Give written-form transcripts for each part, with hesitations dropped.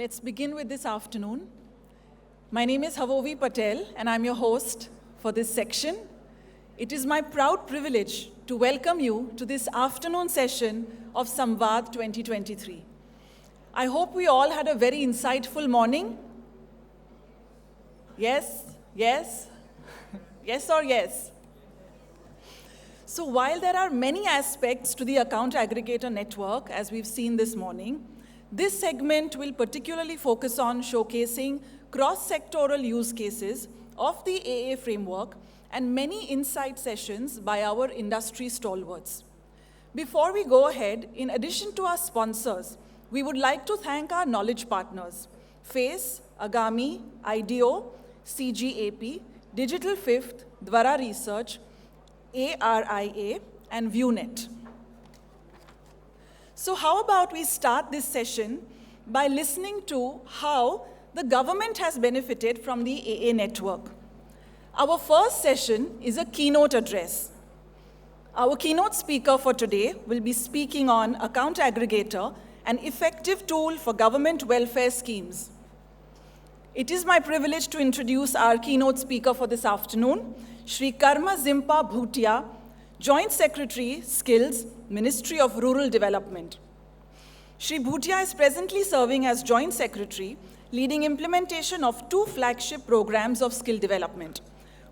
Let's begin with this afternoon. My name is Havovi Patel, and I'm your host for this section. It is my proud privilege to welcome you to this afternoon session of SamvAAd 2023. I hope we all had a very insightful morning. Yes? Yes? Yes or yes? So while there are many aspects to the account aggregator network, as we've seen this morning, this segment will particularly focus on showcasing cross-sectoral use cases of the AA framework and many insight sessions by our industry stalwarts. Before we go ahead, in addition to our sponsors, we would like to thank our knowledge partners, FACE, Agami, IDEO, CGAP, Digital Fifth, Dwara Research, ARIA, and ViewNet. So how about we start this session by listening to how the government has benefited from the AA network. Our first session is a keynote address. Our keynote speaker for today will be speaking on account aggregator, an effective tool for government welfare schemes. It is my privilege to introduce our keynote speaker for this afternoon, Shri Karma Zimpa Bhutia, Joint Secretary, Skills, Ministry of Rural Development. Shri Bhutia is presently serving as Joint Secretary, leading implementation of two flagship programs of skill development.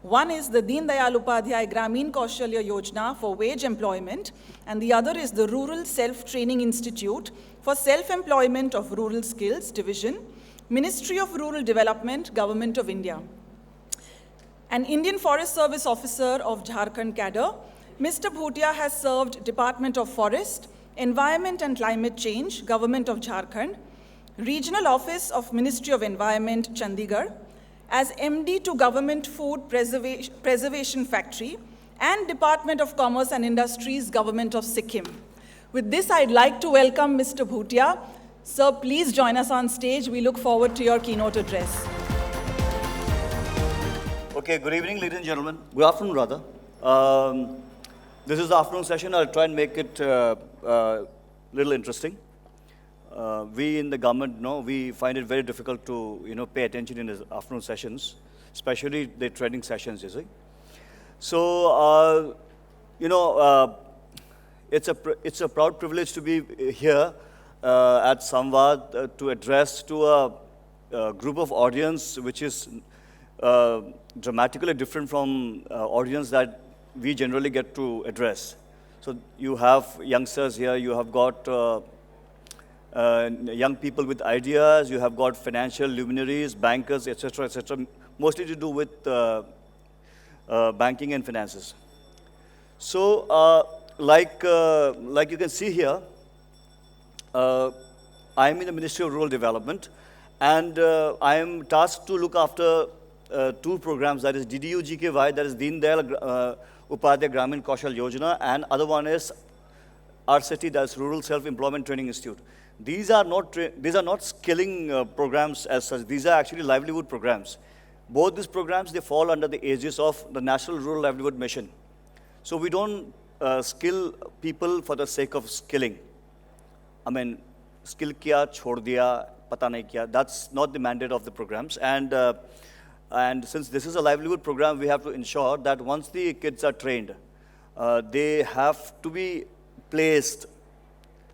One is the Deen Dayal Upadhyay Gramin Kaushalya Yojana for wage employment, and the other is the Rural Self-Training Institute for Self-Employment of Rural Skills Division, Ministry of Rural Development, Government of India. An Indian Forest Service officer of Jharkhand cadre, Mr. Bhutia has served Department of Forest, Environment and Climate Change, Government of Jharkhand, Regional Office of Ministry of Environment, Chandigarh, as MD to Government Food Preservation Factory, and Department of Commerce and Industries, Government of Sikkim. With this, I'd like to welcome Mr. Bhutia. Sir, please join us on stage. We look forward to your keynote address. Okay, good evening, ladies and gentlemen. Good afternoon, rather. This is the afternoon session. I'll try and make it a little interesting. We in the government, we find it very difficult to, pay attention in the afternoon sessions, especially the training sessions, you see. So, it's a proud privilege to be here at SamvAAd to address to a group of audience which is dramatically different from audience that we generally get to address. So you have youngsters here, you have got young people with ideas, you have got financial luminaries, bankers, etc., mostly to do with banking and finances. So like you can see here, I am in the Ministry of Rural Development, and I am tasked to look after two programs, that is DDU-GKY, that is Deen Dayal Upadhyay Gramin Kaushal Yojana, and other one is RCT, that is Rural Self-Employment Training Institute. These are not skilling programs as such. These are actually livelihood programs. Both these programs, they fall under the aegis of the National Rural Livelihood Mission. So we don't skill people for the sake of skilling. I mean, skill kiya, chhod diya, pata nahi kiya. That's not the mandate of the programs. And since this is a livelihood program, we have to ensure that once the kids are trained, they have to be placed,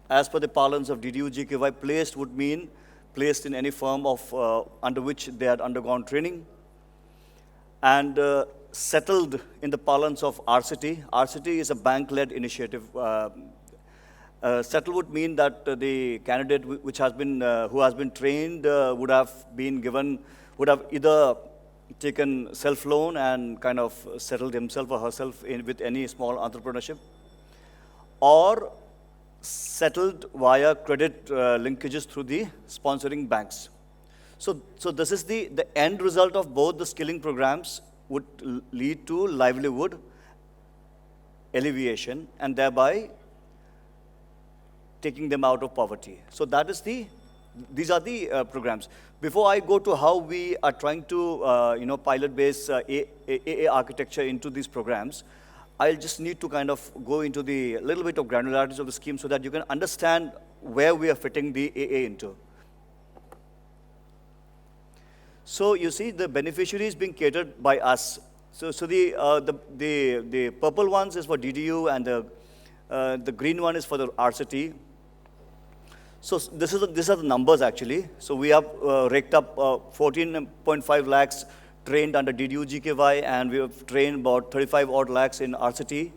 as per the parlance of DDU-GKY. Placed would mean placed in any firm of under which they had undergone training, and settled in the parlance of RCT. RCT is a bank-led initiative. Settled would mean that the candidate who has been trained would have either taken self-loan and kind of settled himself or herself with any small entrepreneurship, or settled via credit linkages through the sponsoring banks. So this is the end result of both the skilling programs would lead to livelihood alleviation and thereby taking them out of poverty. So these are the programs. Before I go to how we are trying to, pilot-based AA architecture into these programs, I'll just need to kind of go into the little bit of granularities of the scheme so that you can understand where we are fitting the AA into. So you see, the beneficiary is being catered by us. So the purple ones is for DDU, and the green one is for the RCT. So these are the numbers actually. So we have raked up 14.5 lakhs trained under DDU GKY, and we have trained about 35 odd lakhs in RCT.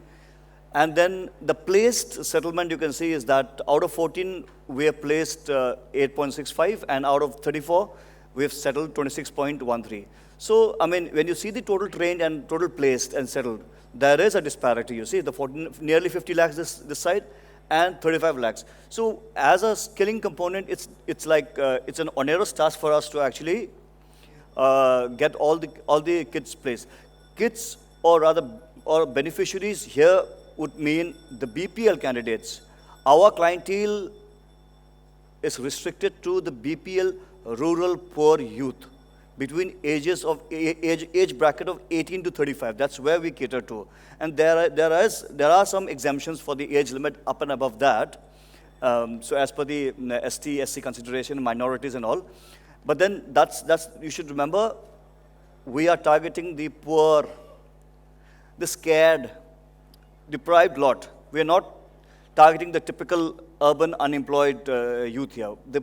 And then the placed settlement you can see is that out of 14, we have placed 8.65, and out of 34, we have settled 26.13. So, I mean, when you see the total trained and total placed and settled, there is a disparity. You see, the 14, nearly 50 lakhs this side, and 35 lakhs. So, as a skilling component, it's like it's an onerous task for us to actually get all the kids placed. Kids, or rather, or beneficiaries here would mean the BPL candidates. Our clientele is restricted to the BPL rural poor youth between age bracket of 18 to 35. That's where we cater to. And there are some exemptions for the age limit up and above that. So as per the ST, SC consideration, minorities and all. But then that's you should remember, we are targeting the poor, the scared, deprived lot. We are not targeting the typical urban unemployed youth here. The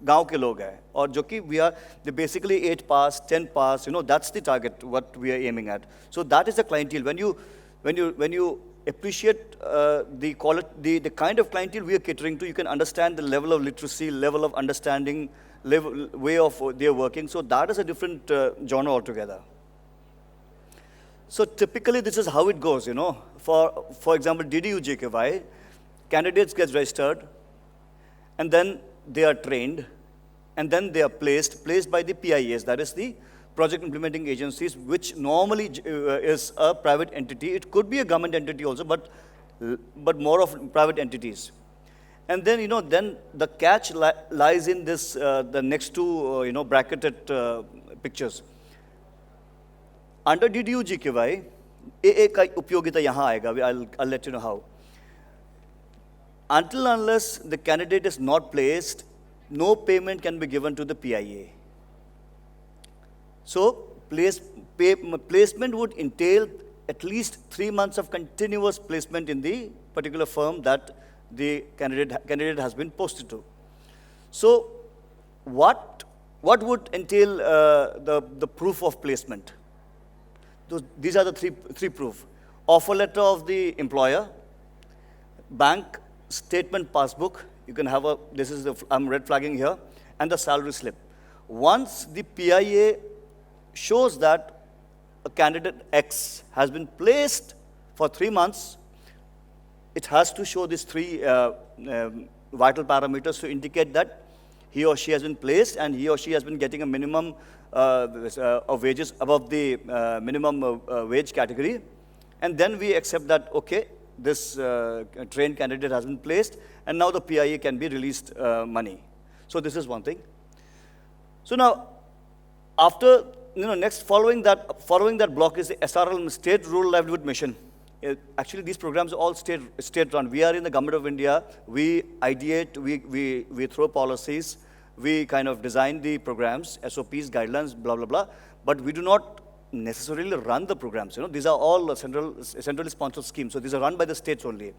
gaon ke log hai. Or jo ki we are, they basically 8 pass, 10 pass, that's the target, what we are aiming at. So that is the clientele. When you appreciate the kind of clientele we are catering to, you can understand the level of literacy, level of understanding, way of their working. So that is a different genre altogether. So typically, this is how it goes, For example, DDU JKY, candidates get registered, and then they are trained, and then they are placed by the PIAs, that is the project implementing agencies, which normally is a private entity. It could be a government entity also, but more of private entities. And then, then the catch lies in this, the next two, bracketed pictures. Under DDU GKY, एक का उपयोगिता यहाँ आएगा. I'll let you know how. Until unless the candidate is not placed, no payment can be given to the PIA. So placement would entail at least 3 months of continuous placement in the particular firm that the candidate has been posted to. So what would entail the proof of placement? These are the three proof. Offer letter of the employer, bank statement passbook, you can have I'm red flagging here, and the salary slip. Once the PIA shows that a candidate X has been placed for 3 months, it has to show these three vital parameters to indicate that he or she has been placed, and he or she has been getting a minimum of wages above the minimum wage category. And then we accept that, okay, this trained candidate has been placed, and now the PIA can be released money. So this is one thing. So now, after, next following that block is the SRL, State Rural Livelihood Mission. Actually, these programs are all state run. We are in the Government of India. We ideate, we throw policies, we kind of design the programs, SOPs, guidelines, blah, blah, blah. But we do not necessarily run the programs. These are all centrally sponsored schemes. So these are run by the states only.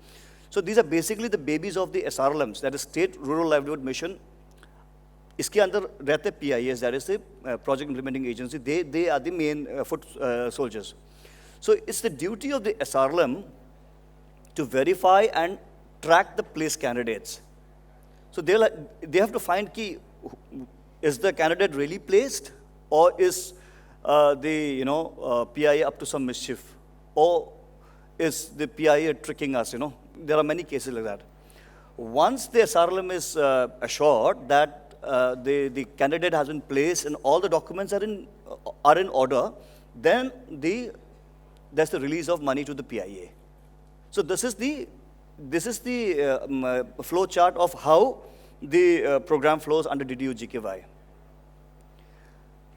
So these are basically the babies of the SRLMs, that is State Rural Livelihood Mission. इसके अंदर रहते PIAs, that is the Project Implementing Agency. They are the main foot soldiers. So it's the duty of the SRLM to verify and track the placed candidates. So they have to find is the candidate really placed, or is the PIA up to some mischief, or is the PIA tricking us? There are many cases like that. Once the SRLM is assured that the candidate has been placed and all the documents are in order, then that's the release of money to the PIA. So this is the flow chart of how the program flows under DDU GKY.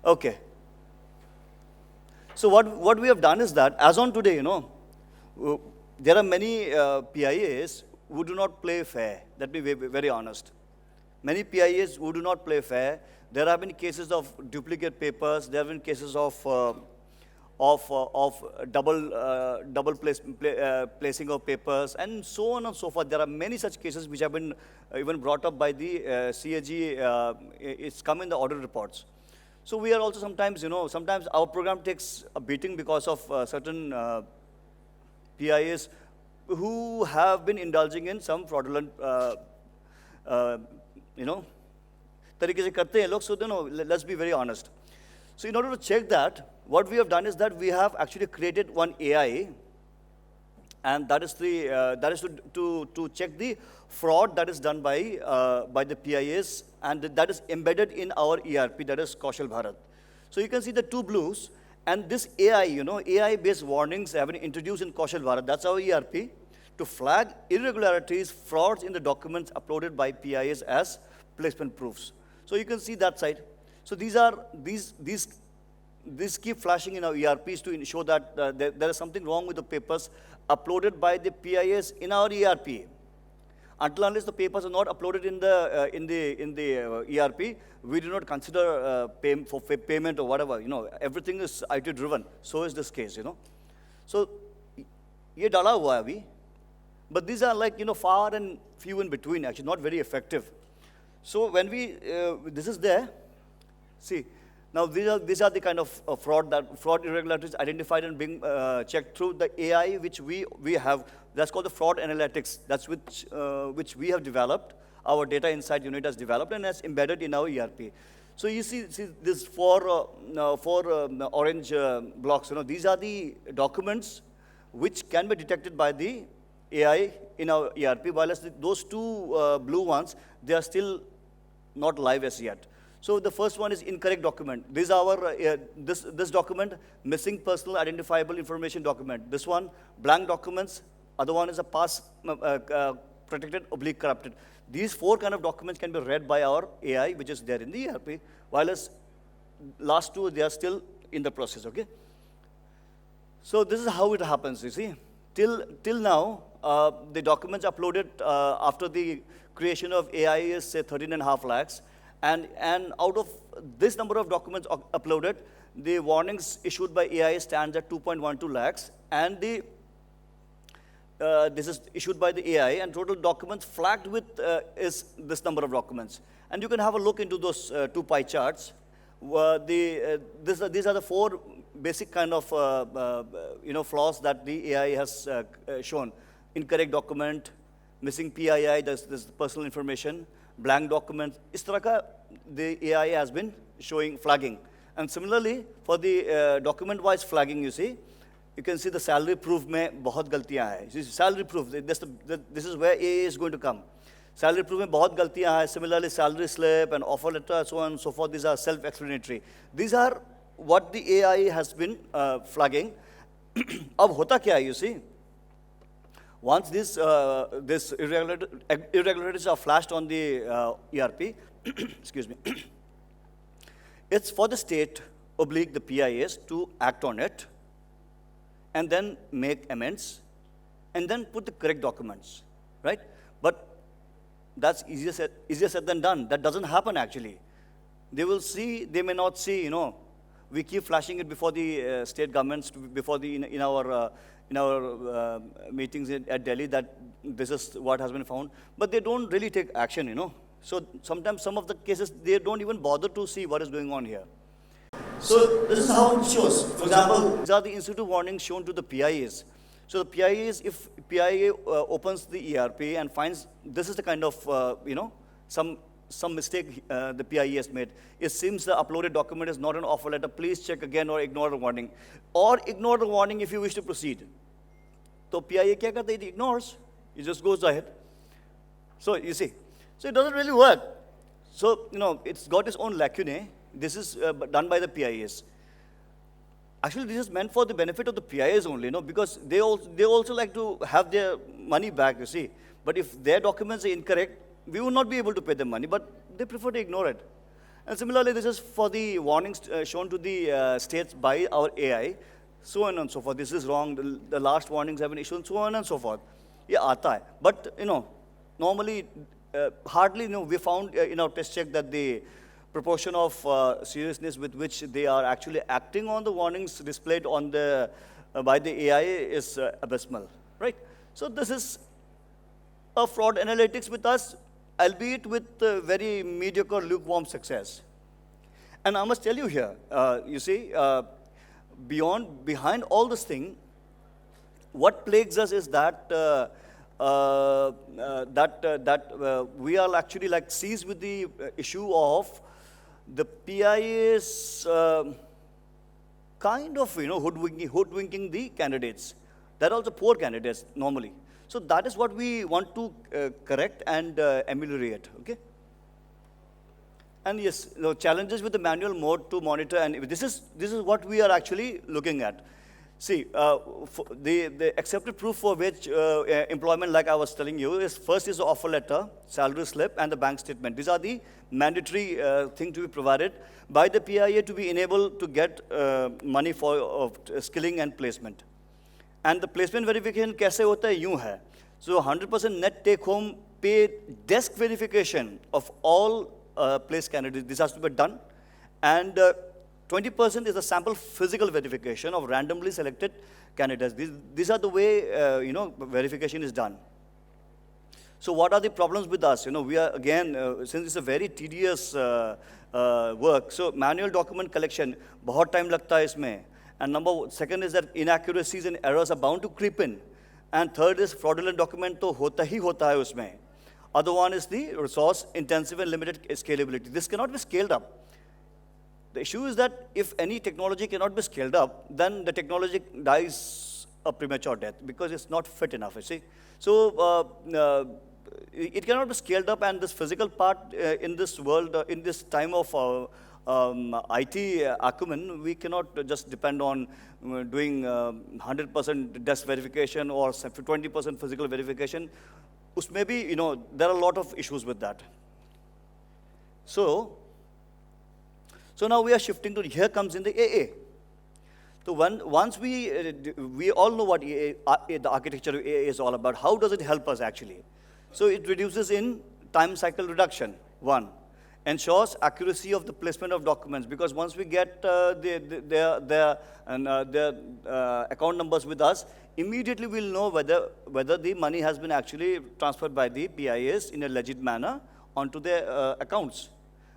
Okay. So what we have done is that, as on today, there are many PIAs who do not play fair. Let me be very honest. Many PIAs who do not play fair, There have been cases of duplicate papers. There have been cases of placing of papers, and so on and so forth. There are many such cases which have been even brought up by the CAG. It's come in the audit reports. So we are also sometimes, sometimes our program takes a beating because of certain PIAs who have been indulging in some fraudulent, तरीके से करते हैं लोग. So, let's be very honest. So in order to check that, what we have done is that we have actually created one AI, and that is to check the fraud that is done by the PIAs, and that is embedded in our ERP, that is Kaushal Bharat. So you can see the two blues, and this AI, AI-based warnings have been introduced in Kaushal Bharat. That's our ERP, to flag irregularities, frauds in the documents uploaded by PIAs as placement proofs. So you can see that side. So these keep flashing in our ERPs to ensure that there is something wrong with the papers uploaded by the PIAs in our ERP. Until unless the papers are not uploaded in the ERP, we do not consider payment or whatever. Everything is IT driven. So is this case. So ये डाला हुआ है अभी, but these are like far and few in between. Actually, not very effective. So when this is there, see. Now these are the kind of fraud irregularities identified and being checked through the AI which we have. That's called the fraud analytics. That's which we have developed. Our data insight unit has developed and has embedded in our ERP. So you see this four orange blocks. These are the documents which can be detected by the AI in our ERP. While those two blue ones, they are still not live as yet. So the first one is incorrect document. This is our this document, missing personal identifiable information document. This one, blank documents. Other one is a pass protected / corrupted. These four kind of documents can be read by our AI, which is there in the ERP. While as last two, they are still in the process. Okay. So this is how it happens. You see, till now, the documents uploaded after the creation of AI is say 13.5 lakhs. And out of this number of documents uploaded, the warnings issued by AI stands at 2.12 lakhs, and this is issued by the AI, and total documents flagged with is this number of documents. And you can have a look into those two pie charts. These are the four basic kind of flaws that the AI has shown: incorrect document, missing PII, this personal information, blank documents. इस तरह का the AI has been showing flagging. And similarly, for the document-wise flagging, you can see the salary proof में बहुत गलतियाँ हैं. Salary proof, this is where AA is going to come. Salary proof में बहुत गलतियाँ हैं. Similarly, salary slip and offer letter, so on and so forth. These are self-explanatory. These are what the AI has been flagging. अब होता क्या है, Once this irregularities are flashed on the ERP, excuse me, it's for the state / the PIS to act on it, and then make amends, and then put the correct documents, right? But that's easier said than done. That doesn't happen actually. They will see, they may not see. We keep flashing it before the state governments, before in our meetings at Delhi, that this is what has been found, but they don't really take action, So sometimes some of the cases, they don't even bother to see what is going on here. So this is how it shows. For example, these are the institute warnings shown to the PIAs. So the PIAs, if PIA opens the ERP and finds this is the kind of, some mistake the PIA has made. It seems the uploaded document is not an offer letter. Please check again or ignore the warning. Or ignore the warning if you wish to proceed. So PIA kya karta? It ignores. It just goes ahead. So you see. So it doesn't really work. So, it's got its own lacunae. This is done by the PIAs. Actually, this is meant for the benefit of the PIAs only, because they also like to have their money back, you see. But if their documents are incorrect, we will not be able to pay them money, but they prefer to ignore it. And similarly, this is for the warnings shown to the states by our AI, so on and so forth. This is wrong, the last warnings have been issued, so on and so forth. Yeah, aata hai. But, normally, hardly, we found in our test check that the proportion of seriousness with which they are actually acting on the warnings displayed on the, by the AI is abysmal, right? So this is a fraud analytics with us, albeit with very mediocre, lukewarm success. And I must tell you here, you see, behind all this thing, what plagues us is that we are actually like seized with the issue of the PIA's kind of, hoodwinking the candidates. They're also poor candidates normally. So that is what we want to correct and ameliorate, okay? And yes, the challenges with the manual mode to monitor, and this is what we are actually looking at. See, the accepted proof for which employment, like I was telling you, is first is the offer letter, salary slip, and the bank statement. These are the mandatory thing to be provided by the PIA to be enabled to get money for skilling and placement. And the placement verification कैसे होता है यूं है. So 100% net take home pay desk verification of all place candidates. This has to be done. And 20% is a sample physical verification of randomly selected candidates. These are the way, verification is done. So what are the problems with us? We are, again, since it's a very tedious work, so manual document collection, बहुत time लगता है इसमें. And second is that inaccuracies and errors are bound to creep in. And third is fraudulent document तो होता ही होता है उसमें. Other one is the resource intensive and limited scalability. This cannot be scaled up. The issue is that if any technology cannot be scaled up, then the technology dies a premature death because it's not fit enough, you see. So it cannot be scaled up, and this physical part in this world, in this time of IT acumen, we cannot just depend on doing 100% desk verification or 20% physical verification. Usme bhi, there are a lot of issues with that. So now we are shifting to, here comes in the AA. So once we all know what AA, the architecture of AA is all about. How does it help us actually? So it reduces in time cycle reduction, one. Ensures accuracy of the placement of documents, because once we get their account numbers with us, immediately we'll know whether the money has been actually transferred by the PIAs in a legit manner onto their accounts.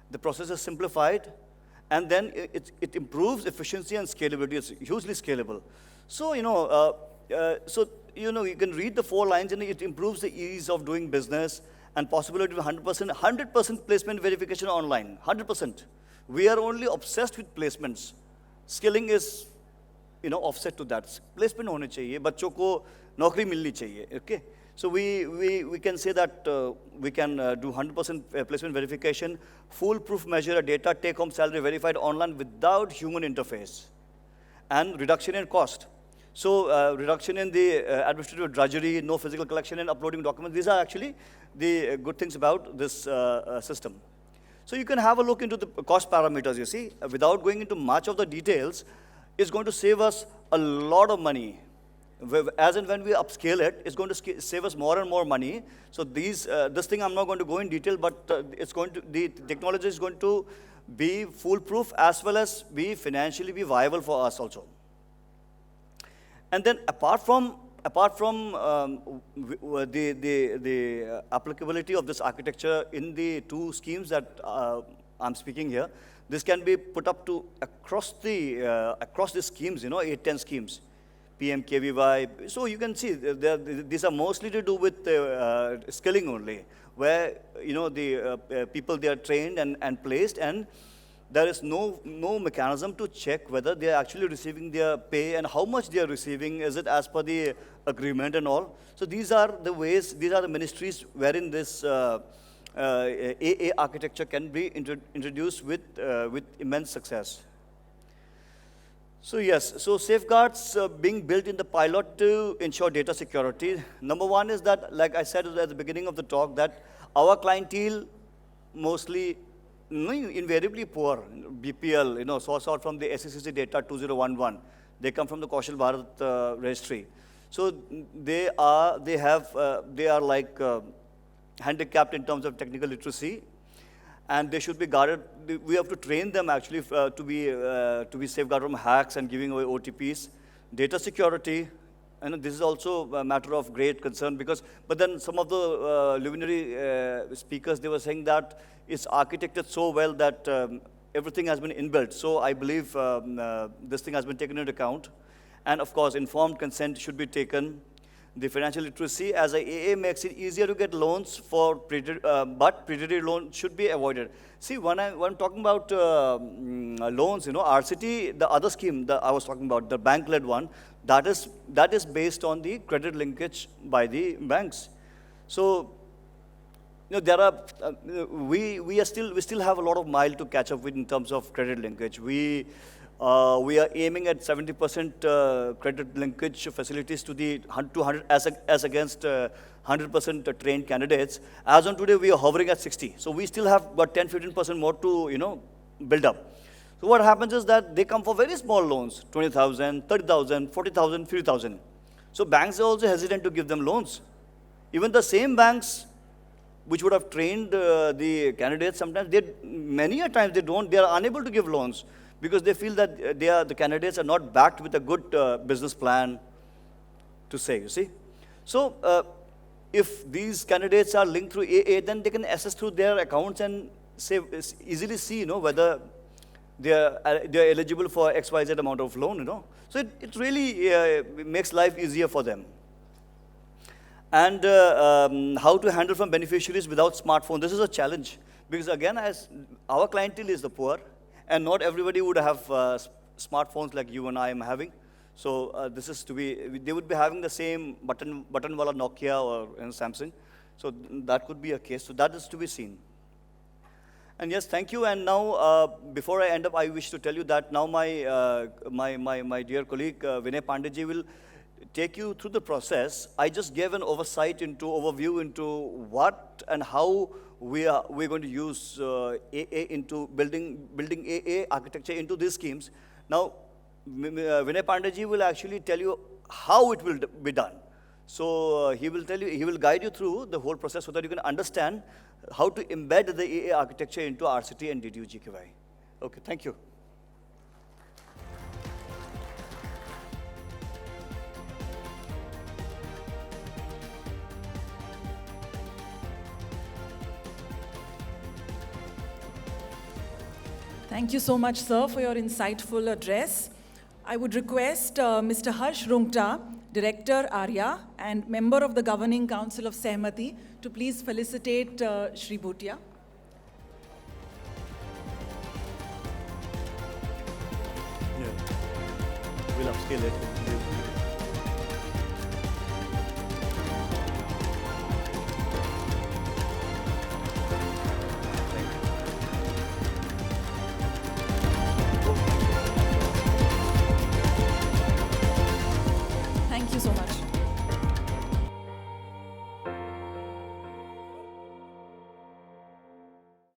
The process is simplified, and then it improves efficiency and scalability. It's hugely scalable. So, you can read the 4 lines, and it improves the ease of doing business and possibility of 100% placement verification online, 100%. We are only obsessed with placements. Skilling is, offset to that. Placement होने चाहिए, बच्चों को नौकरी मिलनी चाहिए, okay? So we can say that we can do 100% placement verification, foolproof measure, data take-home salary verified online without human interface, and reduction in cost. So reduction in the administrative drudgery, no physical collection and uploading documents. These are actually the good things about this system. So you can have a look into the cost parameters, you see. Without going into much of the details, it's going to save us a lot of money. As and when we upscale it, it's going to save us more and more money. So this thing I'm not going to go in detail, but the technology is going to be foolproof as well as be financially viable for us also. And then apart from the applicability of this architecture in the 2 schemes that I'm speaking here, this can be put up to across the schemes, 8-10 schemes, PMKVY. So you can see these are mostly to do with skilling only, where the people, they are trained and placed, and there is no mechanism to check whether they are actually receiving their pay and how much they are receiving. Is it as per the agreement and all? So these are the ways, these are the ministries wherein this AA architecture can be introduced with immense success. So yes, so safeguards being built in the pilot to ensure data security. Number 1 is that, like I said at the beginning of the talk, that our clientele mostly invariably poor, BPL, source out from the SECC data 2011. They come from the Kaushal Bharat registry. So they are like handicapped in terms of technical literacy. and they should be guarded. We have to train them actually to be safeguarded from hacks and giving away OTPs. Data security, and this is also a matter of great concern but then some of the luminary speakers, they were saying that it's architected so well that everything has been inbuilt. So I believe this thing has been taken into account. And of course, informed consent should be taken. The financial literacy as a AA makes it easier to get loans but predatory loans should be avoided. See, when I'm talking about loans, RCT, the other scheme that I was talking about, the bank-led one, that is based on the credit linkage by the banks. So, there are we still have a lot of mile to catch up with in terms of credit linkage. We are aiming at 70% credit linkage facilities to the 200 as against 100% trained candidates. As on today, we are hovering at 60. So we still have about 10-15% more to build up. So what happens is that they come for very small loans, 20,000, 30,000, 40,000, 50,000. So banks are also hesitant to give them loans. Even the same banks which would have trained the candidates, sometimes many a times they are unable to give loans because they feel that the candidates are not backed with a good business plan to say, you see. So if these candidates are linked through AA, then they can assess through their accounts and easily see, whether they are eligible for XYZ amount of loan, So it really makes life easier for them. And how to handle from beneficiaries without smartphone. This is a challenge because again, as our clientele is the poor, and not everybody would have smartphones like you and I am having. So they would be having the same button wala Nokia or Samsung. So that could be a case. So that is to be seen. And yes, thank you. And now, before I end up, I wish to tell you that now my dear colleague Vinay Pandeyji will take you through the process. I just gave an overview into what and how we're going to use AA into building AA architecture into these schemes. Now, Vinay Pandeyji will actually tell you how it will be done. So he will guide you through the whole process so that you can understand how to embed the AA architecture into RCT and DDU GKY. Okay, thank you. Thank you so much, sir, for your insightful address. I would request Mr. Harsh Rungta, Director ARIA and member of the Governing Council of SamvAAd, to please felicitate Shri Bhutia. Yeah. We'll upscale it.